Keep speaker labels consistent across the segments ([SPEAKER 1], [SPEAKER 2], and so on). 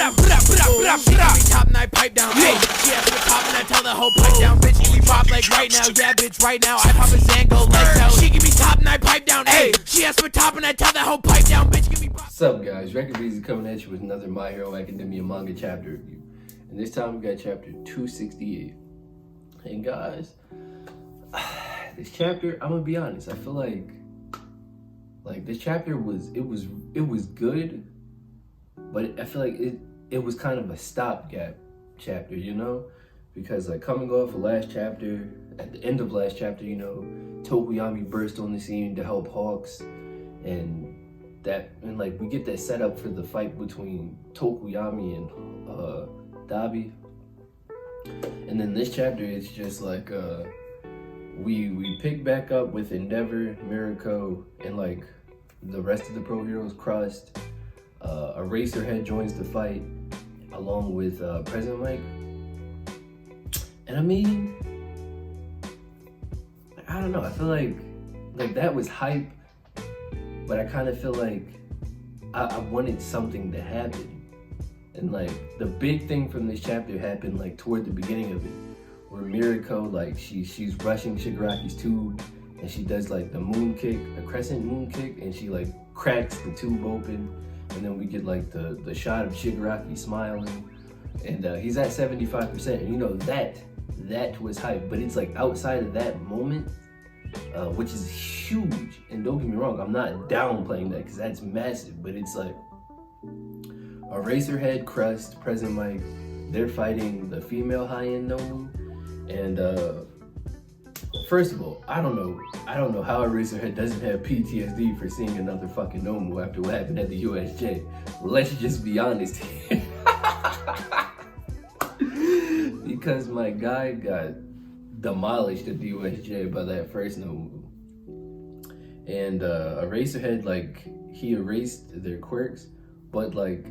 [SPEAKER 1] She give me top and I pipe down. Hey, she asked for top and I tell the whole pipe down. Bitch, give me pop like right now. Yeah, bitch, right now. I pop a Zango lights out. She give me top and I pipe down. Hey, she asked for top and I tell the whole pipe down. Bitch, give me pop.
[SPEAKER 2] What's up, guys? Record Breezy coming at you with another My Hero Academia manga chapter review. And this time we got chapter 268. And guys, this chapter, I'm gonna be honest, I feel like this chapter was good, but I feel like it was kind of a stopgap chapter, you know? Because like coming off of last chapter, at the end of last chapter, you know, Tokuyami burst on the scene to help Hawks, and like we get that setup for the fight between Tokuyami and Dabi. And then this chapter is just like we pick back up with Endeavor, Mirako, and like the rest of the pro heroes. Crust, Eraserhead joins the fight along with President Mike. And I mean, I don't know, I feel like that was hype, but I kind of feel like I wanted something to happen. And like the big thing from this chapter happened like toward the beginning of it, where Mirako, like she's rushing Shigaraki's tube, and she does like the moon kick, the crescent moon kick, and she like cracks the tube open, and then we get like the shot of Shigaraki smiling, and he's at 75%, and you know that was hype. But it's like outside of that moment, which is huge, and don't get me wrong, I'm not downplaying that because that's massive, but it's like Eraserhead, Crust, President Mike, they're fighting the female high-end Nomu. And first of all, I don't know how Eraserhead doesn't have PTSD for seeing another fucking Nomu after what happened at the USJ. Let's just be honest here. Because my guy got demolished at the USJ by that first Nomu. And Eraserhead, like, he erased their quirks, but like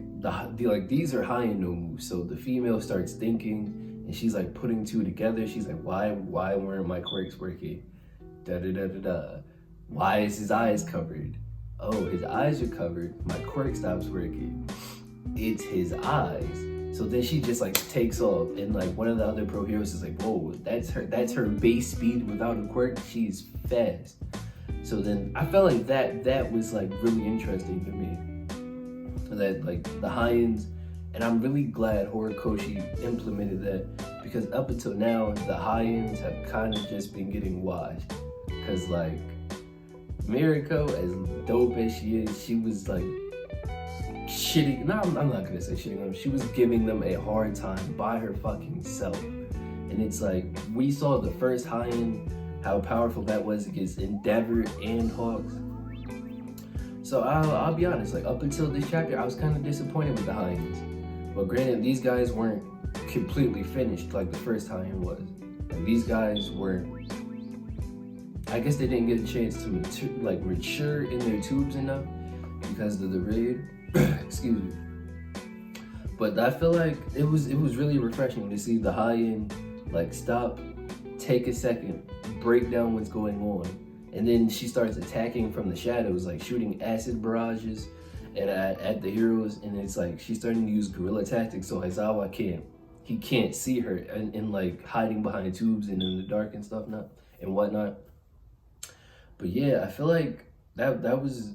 [SPEAKER 2] these are high-end Nomu, so the female starts thinking, and she's like putting two together. She's like, why weren't my quirks working? Why is his eyes covered? Oh, his eyes are covered. My quirk stops working. It's his eyes. So then she just like takes off, and like one of the other pro heroes is like, whoa, that's her base speed without a quirk. She's fast. So then I felt like that was like really interesting to me. That like the high-ends, and I'm really glad Horikoshi implemented that, because up until now the high-ends have kind of just been getting washed. Because like Mirako, as dope as she is, she was like shitting, no, I'm not gonna say shitting them, she was giving them a hard time by her fucking self. And it's like, we saw the first high-end, how powerful that was against Endeavor and Hawks. So I'll be honest, like up until this chapter, I was kind of disappointed with the high-ends. But granted, these guys weren't completely finished like the first high-end was. And these guys weren't, I guess they didn't get a chance to mature in their tubes enough because of the raid. Excuse me. But I feel like it was really refreshing to see the high-end like stop, take a second, break down what's going on. And then she starts attacking from the shadows, like shooting acid barrages at the heroes. And it's like she's starting to use guerrilla tactics, so Aizawa can't see her, and like hiding behind tubes and in the dark and stuff and whatnot. But yeah, I feel like that was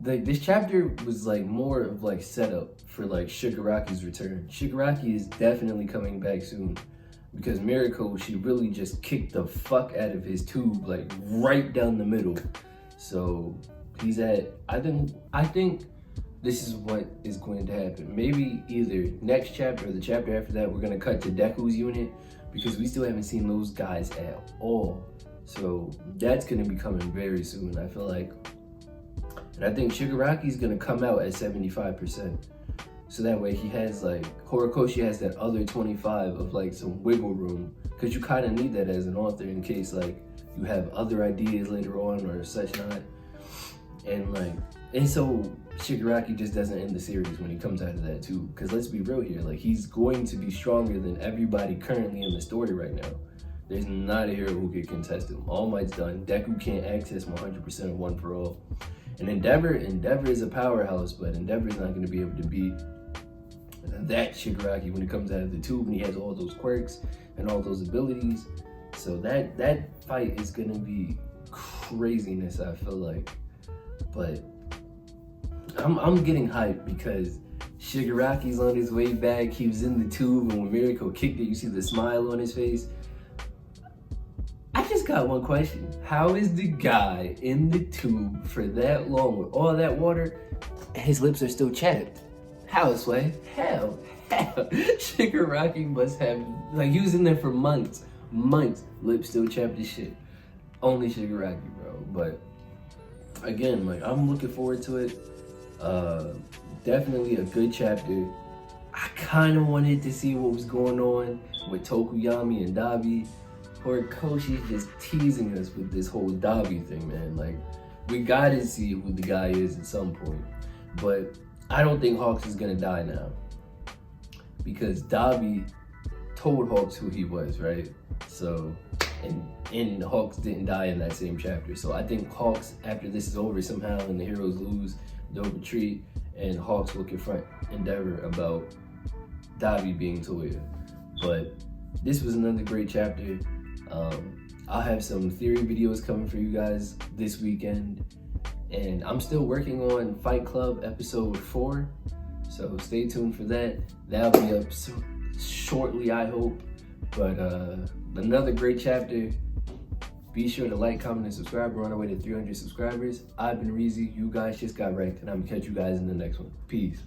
[SPEAKER 2] like, this chapter was like more of like setup for like Shigaraki's return. Shigaraki is definitely coming back soon, because Mirako, she really just kicked the fuck out of his tube, like right down the middle. So he's at, I think this is what is going to happen. Maybe either next chapter or the chapter after that, we're gonna cut to Deku's unit, because we still haven't seen those guys at all. So that's gonna be coming very soon, I feel like. And I think Shigaraki's gonna come out at 75%. So that way he has like, Horikoshi has that other 25 of like some wiggle room, because you kind of need that as an author in case like you have other ideas later on or such not. And so Shigaraki just doesn't end the series when he comes out of that too, because let's be real here, like he's going to be stronger than everybody currently in the story right now. There's not a hero who can contest him. All Might's done. Deku can't access 100% of One For All. And Endeavor is a powerhouse, but Endeavor is not going to be able to beat that Shigaraki when it comes out of the tube, and he has all those quirks and all those abilities. So that fight is going to be craziness, I feel like. But I'm getting hyped because Shigaraki's on his way back. He was in the tube, and when Miracle kicked it, you see the smile on his face. I just got one question. How is the guy in the tube for that long with all that water and his lips are still chapped? How, Sway? How? Shigaraki must have, like, he was in there for months, lips still chapped as shit. Only Shigaraki, bro. But again, like, I'm looking forward to it. Definitely a good chapter. I kind of wanted to see what was going on with Tokuyami and Dabi. Horikoshi's just teasing us with this whole Dabi thing, man. Like, we gotta see who the guy is at some point. But I don't think Hawks is gonna die now, because Dabi told Hawks who he was, right? So, and Hawks didn't die in that same chapter. So I think Hawks, after this is over somehow and the heroes lose, they'll retreat, and Hawks will confront Endeavor about Dabi being Toya. But this was another great chapter. I'll have some theory videos coming for you guys this weekend, and I'm still working on Fight Club episode 4, so stay tuned for that. That'll be up shortly, I hope. But another great chapter. Be sure to like, comment, and subscribe. We're on our way to 300 subscribers. I've been Reezy. You guys just got wrecked, and I'm gonna catch you guys in the next one. Peace.